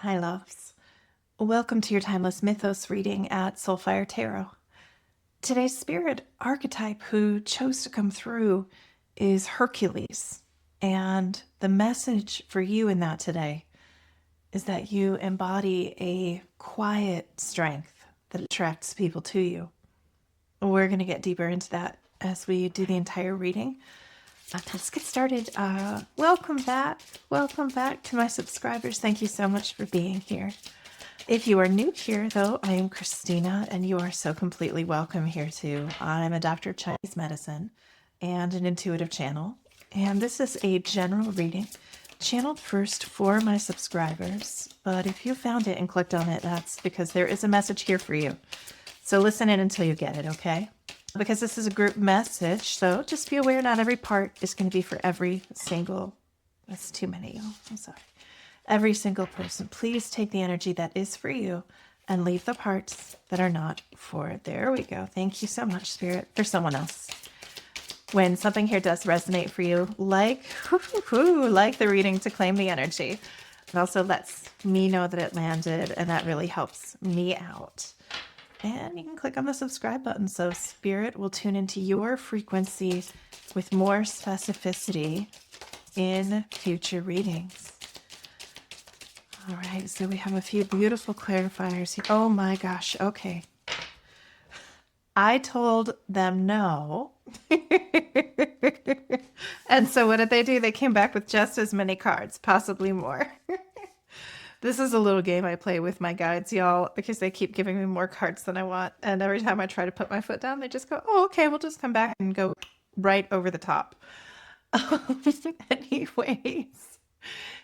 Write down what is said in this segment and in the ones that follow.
Hi, loves. Welcome to your timeless mythos reading at Soulfire Tarot. Today's spirit archetype who chose to come through is Hercules. And the message for you in that today is that you embody a quiet strength that attracts people to you. We're going to get deeper into that as we do the entire reading. Let's get started. Welcome back. Welcome back to my subscribers. Thank you so much for being here. If you are new here, though, I am Christina, and you are so completely welcome here too. I'm a doctor of Chinese medicine and an intuitive channel, and this is a general reading channeled first for my subscribers. But if you found it and clicked on it, that's because there is a message here for you. So listen in until you get it, okay? Because this is a group message, so just be aware not every part is going to be for every single, that's too many, y'all. I'm sorry. Every single person. Please take the energy that is for you and leave the parts that are not for it. There we go. Thank you so much, Spirit, for someone else. When something here does resonate for you, like the reading, to claim the energy. It also lets me know that it landed, and that really helps me out. And you can click on the subscribe button so Spirit will tune into your frequency with more specificity in future readings. All right, so we have a few beautiful clarifiers here. Oh my gosh, okay. I told them no. And so what did they do? They came back with just as many cards, possibly more. This is a little game I play with my guides, y'all, because they keep giving me more cards than I want. And every time I try to put my foot down, they just go, oh, okay, we'll just come back and go right over the top. Anyways,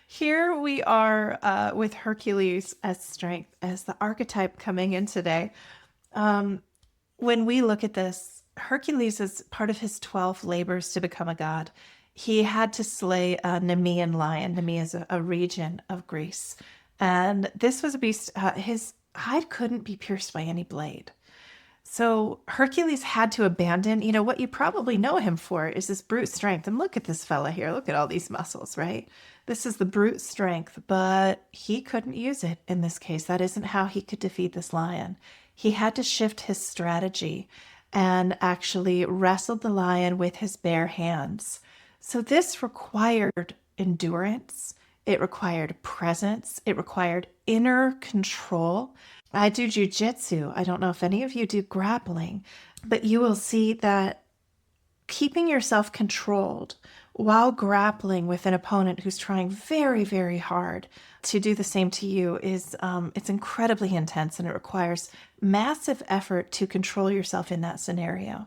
here we are with Hercules as strength, as the archetype coming in today. When we look at this, Hercules is part of his 12 labors to become a god. He had to slay a Nemean lion. Nemea is a region of Greece. And this was a beast, his hide couldn't be pierced by any blade. So Hercules had to abandon, what you probably know him for is this brute strength. And look at this fella here. Look at all these muscles, right? This is the brute strength, but he couldn't use it in this case. That isn't how he could defeat this lion. He had to shift his strategy and actually wrestled the lion with his bare hands. So this required endurance. It required presence. It required inner control. I do jujitsu. I don't know if any of you do grappling, but you will see that keeping yourself controlled while grappling with an opponent who's trying very, very hard to do the same to you is it's incredibly intense, and it requires massive effort to control yourself in that scenario.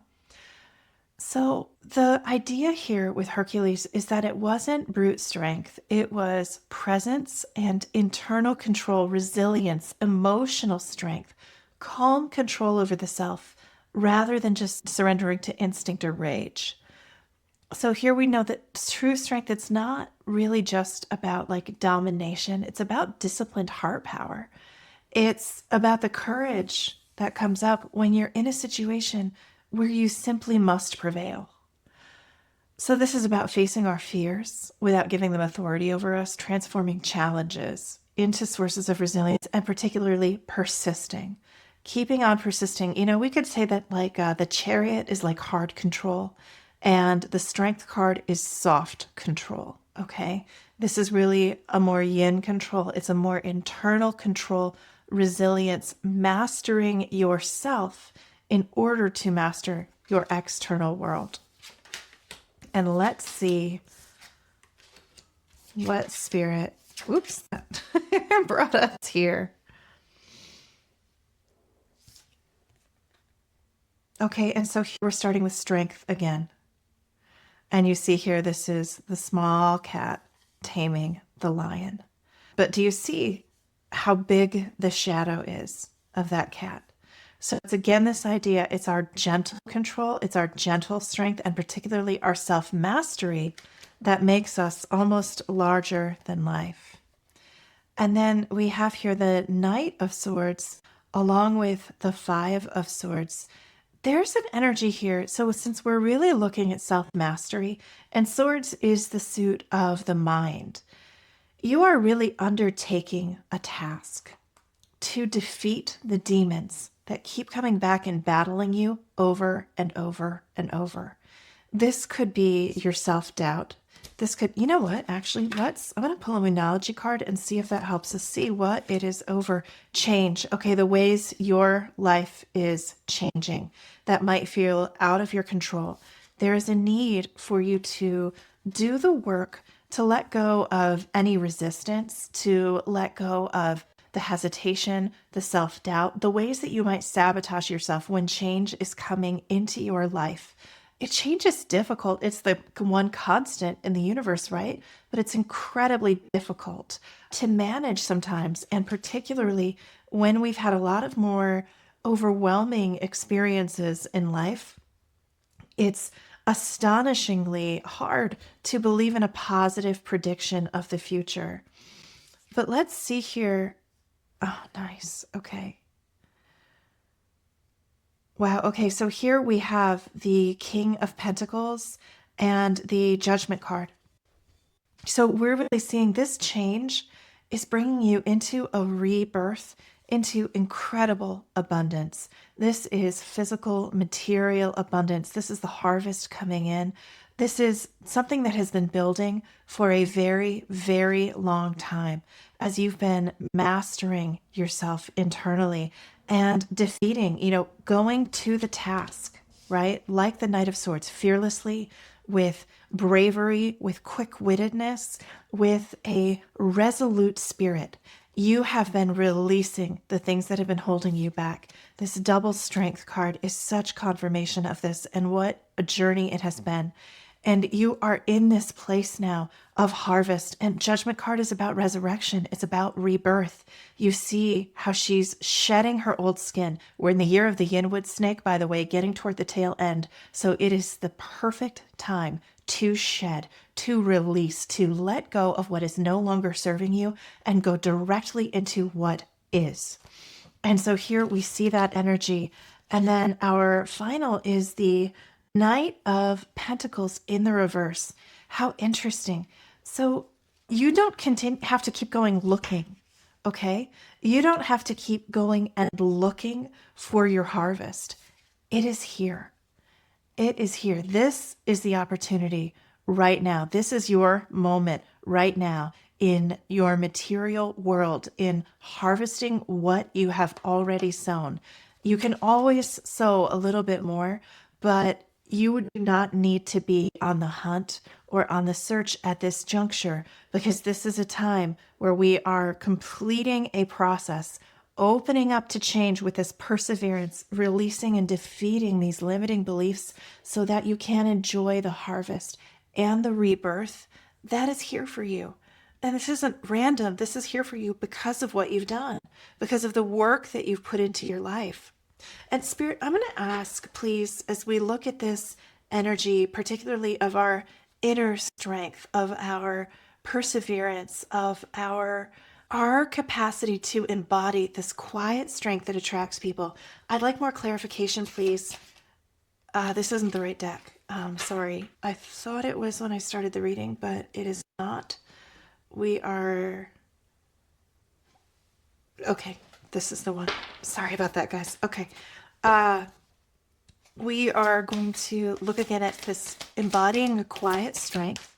So the idea here with Hercules is that it wasn't brute strength. It was presence and internal control, resilience, emotional strength, calm control over the self, rather than just surrendering to instinct or rage. So here we know that true strength, it's not really just about like domination. It's about disciplined heart power. It's about the courage that comes up when you're in a situation where you simply must prevail. So this is about facing our fears without giving them authority over us, transforming challenges into sources of resilience, and particularly persisting. Keeping on persisting. We could say that like the Chariot is like hard control, and the Strength card is soft control, okay? This is really a more yin control. It's a more internal control, resilience, mastering yourself in order to master your external world. And let's see what Spirit, brought us here. Okay, and so here we're starting with strength again. And you see here, this is the small cat taming the lion. But do you see how big the shadow is of that cat? So it's again this idea, it's our gentle control, it's our gentle strength, and particularly our self-mastery that makes us almost larger than life. And then we have here the Knight of Swords along with the Five of Swords. There's an energy here. So since we're really looking at self-mastery, and swords is the suit of the mind, You are really undertaking a task to defeat the demons that keep coming back and battling you over and over and over. This could be your self-doubt. This could, you know what, actually, I'm going to pull a Moonology card and see if that helps us see what it is over. Change. Okay, the ways your life is changing that might feel out of your control. There is a need for you to do the work to let go of any resistance, to let go of the hesitation, the self-doubt, the ways that you might sabotage yourself when change is coming into your life. Change is difficult. It's the one constant in the universe, right? But it's incredibly difficult to manage sometimes, and particularly when we've had a lot of more overwhelming experiences in life. It's astonishingly hard to believe in a positive prediction of the future. But let's see here. Oh, nice. Okay. Wow. Okay. So here we have the King of Pentacles and the Judgment card. So we're really seeing this change is bringing you into a rebirth, into incredible abundance. This is physical, material abundance. This is the harvest coming in. This is something that has been building for a very, very long time as you've been mastering yourself internally and defeating, going to the task, right? Like the Knight of Swords, fearlessly, with bravery, with quick-wittedness, with a resolute spirit. You have been releasing the things that have been holding you back. This double strength card is such confirmation of this and what a journey it has been. And you are in this place now of harvest. And Judgment card is about resurrection. It's about rebirth. You see how she's shedding her old skin. We're in the year of the Yinwood snake, by the way, getting toward the tail end. So it is the perfect time to shed, to release, to let go of what is no longer serving you and go directly into what is. And so here we see that energy. And then our final is the Knight of Pentacles in the reverse. How interesting. So you don't have to keep going looking, okay? You don't have to keep going and looking for your harvest. It is here. It is here. This is the opportunity right now. This is your moment right now in your material world, in harvesting what you have already sown. You can always sow a little bit more, but you do not need to be on the hunt or on the search at this juncture, because this is a time where we are completing a process, opening up to change with this perseverance, releasing and defeating these limiting beliefs so that you can enjoy the harvest and the rebirth that is here for you. And this isn't random. This is here for you because of what you've done, because of the work that you've put into your life. And Spirit, I'm going to ask, please, as we look at this energy, particularly of our inner strength, of our perseverance, of our capacity to embody this quiet strength that attracts people. I'd like more clarification, please. This isn't the right deck. Sorry. I thought it was when I started the reading, but it is not. We are... Okay. This is the one. Sorry about that, guys. Okay. We are going to look again at this embodying a quiet strength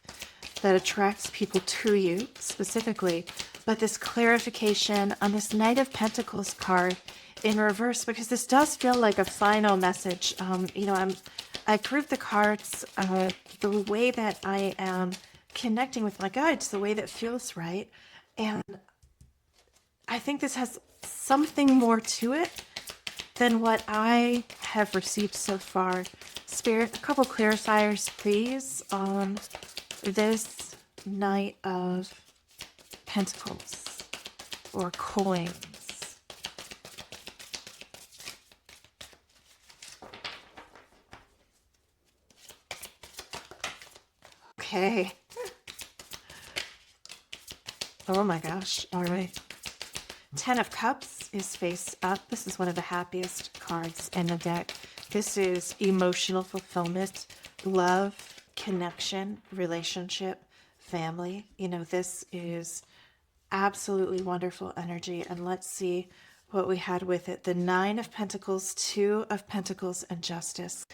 that attracts people to you specifically, but this clarification on this Knight of Pentacles card in reverse, because this does feel like a final message. I grouped the cards the way that I am connecting with my guides, the way that feels right. And I think this has something more to it than what I have received so far. Spirit, a couple clarifiers, please, on this Knight of Pentacles or coins. Okay. Oh my gosh. All right. 10 of Cups is face up. This is one of the happiest cards in the deck. This is emotional fulfillment, love, connection, relationship, family. This is absolutely wonderful energy. And let's see what we had with it. The Nine of Pentacles, Two of Pentacles, and Justice.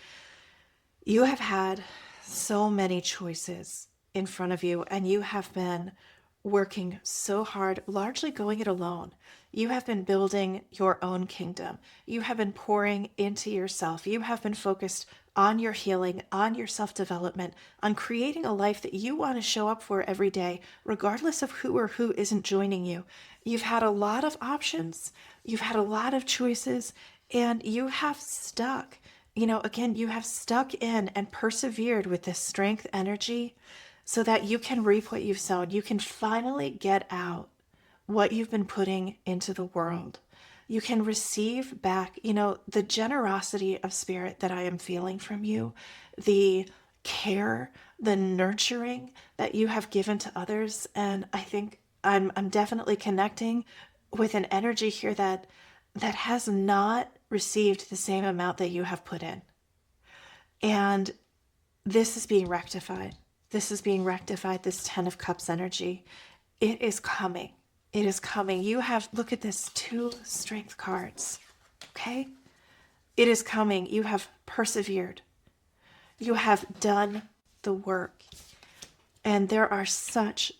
You have had so many choices in front of you, and you have been working so hard, largely going it alone. You have been building your own kingdom. You have been pouring into yourself. You have been focused on your healing, on your self development, on creating a life that you want to show up for every day, regardless of who or who isn't joining you. You've had a lot of options, you've had a lot of choices, and you have stuck. Again, you have stuck in and persevered with this strength energy so that you can reap what you've sown. You can finally get out what you've been putting into the world. You can receive back, the generosity of spirit that I am feeling from you, the care, the nurturing that you have given to others. And I think I'm definitely connecting with an energy here that has not received the same amount that you have put in. And this is being rectified. This is being rectified, this 10 of Cups energy. It is coming. It is coming. You have, look at this, 2 strength cards, okay? It is coming. You have persevered. You have done the work. And there are such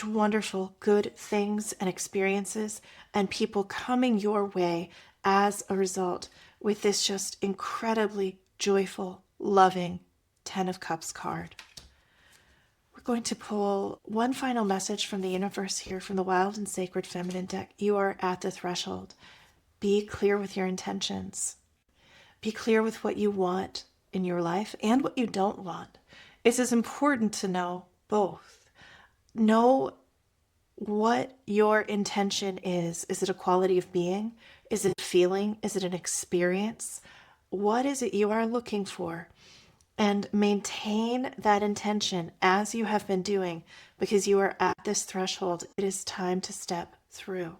wonderful, good things and experiences and people coming your way as a result with this just incredibly joyful, loving 10 of Cups card. We're going to pull one final message from the universe here from the Wild and Sacred Feminine deck. You are at the threshold. Be clear with your intentions. Be clear with what you want in your life and what you don't want. It's as important to know both. Know what your intention is. Is it a quality of being? Is it a feeling? Is it an experience? What is it you are looking for? And maintain that intention as you have been doing, because you are at this threshold. It is time to step through.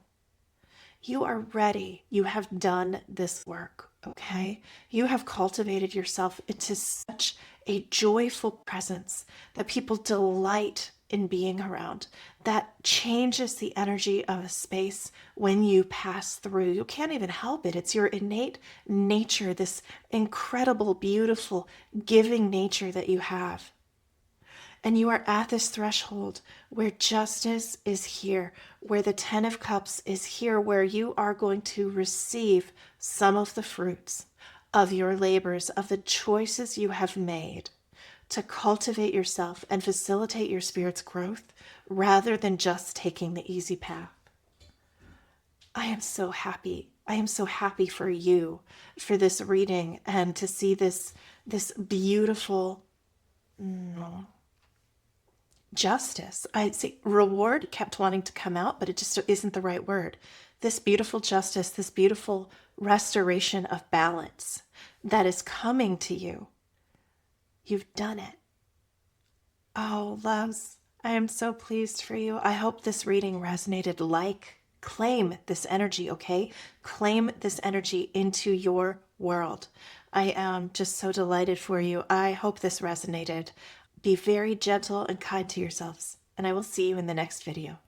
You are ready. You have done this work, okay? You have cultivated yourself into such a joyful presence that people delight in being around. That changes the energy of a space when you pass through. You can't even help it. It's your innate nature, this incredible, beautiful, giving nature that you have. And you are at this threshold where justice is here, where the 10 of Cups is here, where you are going to receive some of the fruits of your labors, of the choices you have made to cultivate yourself and facilitate your spirit's growth rather than just taking the easy path. I am so happy. I am so happy for you, for this reading, and to see this beautiful justice. I say reward kept wanting to come out, but it just isn't the right word. This beautiful justice, this beautiful restoration of balance that is coming to you. You've done it. Oh, loves, I am so pleased for you. I hope this reading resonated. Claim this energy, okay? Claim this energy into your world. I am just so delighted for you. I hope this resonated. Be very gentle and kind to yourselves, and I will see you in the next video.